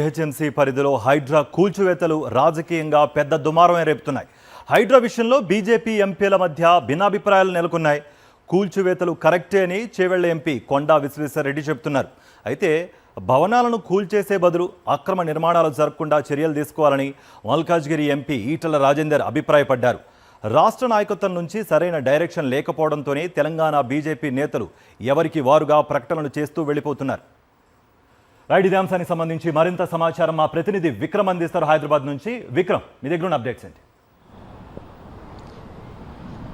GHMC పరిధిలో హైడ్రా కూల్చివేతలు రాజకీయంగా పెద్ద దుమారమే రేపుతున్నాయి. హైడ్రా విషయంలో బీజేపీ ఎంపీల మధ్య భిన్నాభిప్రాయాలు నెలకొన్నాయి. కూల్చివేతలు కరెక్టే అని చేవెళ్ల ఎంపీ కొండా విశ్వేశ్వరరెడ్డి చెబుతున్నారు. అయితే భవనాలను కూల్చేసే బదులు అక్రమ నిర్మాణాలు జరగకుండా చర్యలు తీసుకోవాలని మల్కాజ్గిరి ఎంపీ ఈటల రాజేందర్ అభిప్రాయపడ్డారు. రాష్ట్ర నాయకత్వం నుంచి సరైన డైరెక్షన్ లేకపోవడంతోనే తెలంగాణ బీజేపీ నేతలు ఎవరికి వారుగా ప్రకటనలు చేస్తూ వెళ్ళిపోతున్నారు. రైట్, ఇదే అంశానికి సంబంధించి మరింత సమాచారం మా ప్రతినిధి విక్రమ్ అందిస్తారు హైదరాబాద్ నుంచి. విక్రమ్, మీ దగ్గర ఉన్న అప్డేట్స్ ఏంటి?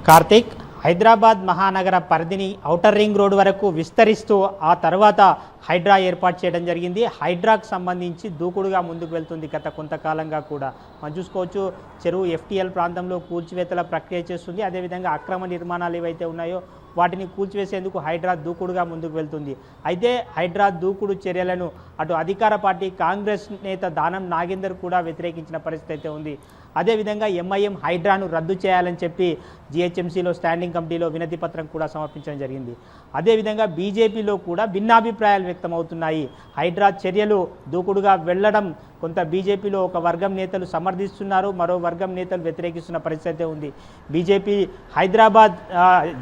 కార్తీక్, హైదరాబాద్ మహానగర పరిధిని ఔటర్ రింగ్ రోడ్ వరకు విస్తరిస్తూ ఆ తర్వాత హైడ్రా ఏర్పాటు చేయడం జరిగింది. హైడ్రాకు సంబంధించి దూకుడుగా ముందుకు వెళ్తుంది గత కొంతకాలంగా కూడా. మనం చూసుకోవచ్చు, చెరువు ఎఫ్టీఎల్ ప్రాంతంలో కూల్చివేతల ప్రక్రియ చేస్తుంది. అదేవిధంగా అక్రమ నిర్మాణాలు ఏవైతే ఉన్నాయో వాటిని కూల్చివేసేందుకు హైడ్రా దూకుడుగా ముందుకు వెళ్తుంది. అయితే హైడ్రా దూకుడు చర్యలను అటు అధికార పార్టీ కాంగ్రెస్ నేత దానం నాగేందర్ కూడా వ్యతిరేకించిన పరిస్థితి అయితే ఉంది. అదేవిధంగా ఎంఐఎం హైడ్రాను రద్దు చేయాలని చెప్పి జీహెచ్ఎంసీలో స్టాండింగ్ కమిటీలో వినతి పత్రం కూడా సమర్పించడం జరిగింది. అదేవిధంగా బీజేపీలో కూడా భిన్నాభిప్రాయాలు వ్యక్తమవుతున్నాయి. హైడ్రా చర్యలు దూకుడుగా వెళ్లడం కొంత బీజేపీలో ఒక వర్గం నేతలు సమర్థిస్తున్నారు, మరో వర్గం నేతలు వ్యతిరేకిస్తున్న పరిస్థితి ఉంది. బీజేపీ హైదరాబాద్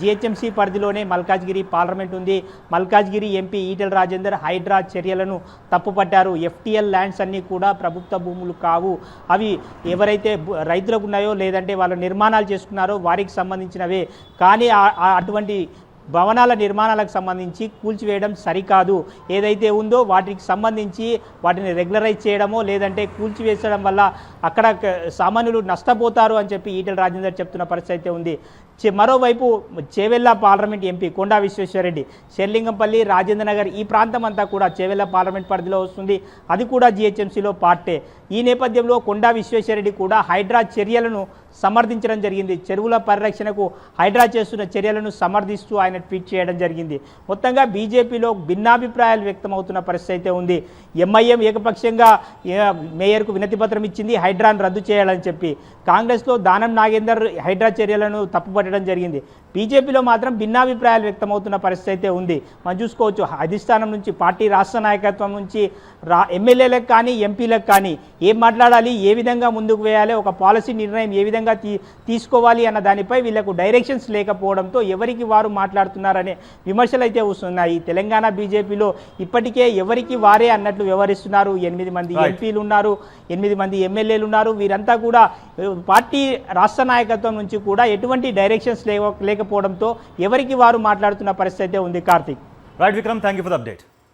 జీహెచ్ఎంసీ పరిధిలోనే మల్కాజ్గిరి పార్లమెంట్ ఉంది. మల్కాజ్గిరి ఎంపీ ఈటల రాజేందర్ హైడ్రా చర్యలను తప్పుపట్టారు. ఎఫ్టీఎల్ ల్యాండ్స్ అన్నీ కూడా ప్రభుత్వ భూములు కావు, అవి ఎవరైతే రైతులకు ఉన్నాయో లేదంటే వాళ్ళు నిర్మాణాలు చేసుకున్నారో వారికి సంబంధించినవే, కానీ అటువంటి భవనాల నిర్మాణాలకు సంబంధించి కూల్చివేయడం సరికాదు. ఏదైతే ఉందో వాటికి సంబంధించి వాటిని రెగ్యులరైజ్ చేయడమో లేదంటే కూల్చివేసడం వల్ల అక్కడ సామాన్యులు నష్టపోతారు అని చెప్పి ఈటల రాజేందర్ చెప్తున్న పరిస్థితి అయితే ఉంది. మరోవైపు చేవెళ్ల పార్లమెంట్ ఎంపీ కొండా విశ్వేశ్వరరెడ్డి, షెర్లింగంపల్లి, రాజేంద్ర నగర్ ఈ ప్రాంతం అంతా కూడా చేవెళ్ల పార్లమెంట్ పరిధిలో వస్తుంది. అది కూడా జీహెచ్ఎంసీలో పార్టే. ఈ నేపథ్యంలో కొండా విశ్వేశ్వరరెడ్డి కూడా హైడ్రా చర్యలను సమర్థించడం జరిగింది. చెరువుల పరిరక్షణకు హైడ్రా చేస్తున్న చర్యలను సమర్థిస్తూ ఆయన ట్వీట్ చేయడం జరిగింది. మొత్తంగా బీజేపీలో భిన్నాభిప్రాయాలు వ్యక్తమవుతున్న పరిస్థితి అయితే ఉంది. ఎంఐఎం ఏకపక్షంగా మేయర్కు వినతి పత్రం ఇచ్చింది హైడ్రాను రద్దు చేయాలని చెప్పి. కాంగ్రెస్లో దానం నాగేందర్ హైడ్రా చర్యలను తప్పుపట్టడం జరిగింది. బీజేపీలో మాత్రం భిన్నాభిప్రాయాలు వ్యక్తమవుతున్న పరిస్థితి అయితే ఉంది. మనం చూసుకోవచ్చు, అధిష్టానం నుంచి పార్టీ రాష్ట్ర నాయకత్వం నుంచి ఎమ్మెల్యేలకు కానీ ఎంపీలకు కానీ ఏం మాట్లాడాలి, ఏ విధంగా ముందుకు వేయాలి, ఒక పాలసీ నిర్ణయం ఏ విధంగా తీసుకోవాలి అన్న దానిపై వీళ్లకు డైరెక్షన్స్ లేకపోవడంతో ఎవరికి వారు మాట్లాడుతున్నారనే విమర్శలు అయితే వస్తున్నాయి. తెలంగాణ బీజేపీలో ఇప్పటికే ఎవరికి వారే అన్నట్లు వ్యవహరిస్తున్నారు. 8 మంది ఎంపీలు ఉన్నారు, 8 మంది ఎమ్మెల్యేలు ఉన్నారు. వీరంతా కూడా పార్టీ రాష్ట్ర నాయకత్వం నుంచి కూడా ఎటువంటి డైరెక్షన్స్ లేకపోవడంతో ఎవరికి వారు మాట్లాడుతున్న పరిస్థితి అయితే ఉంది. Karthik, right Vikram, thank you for the update.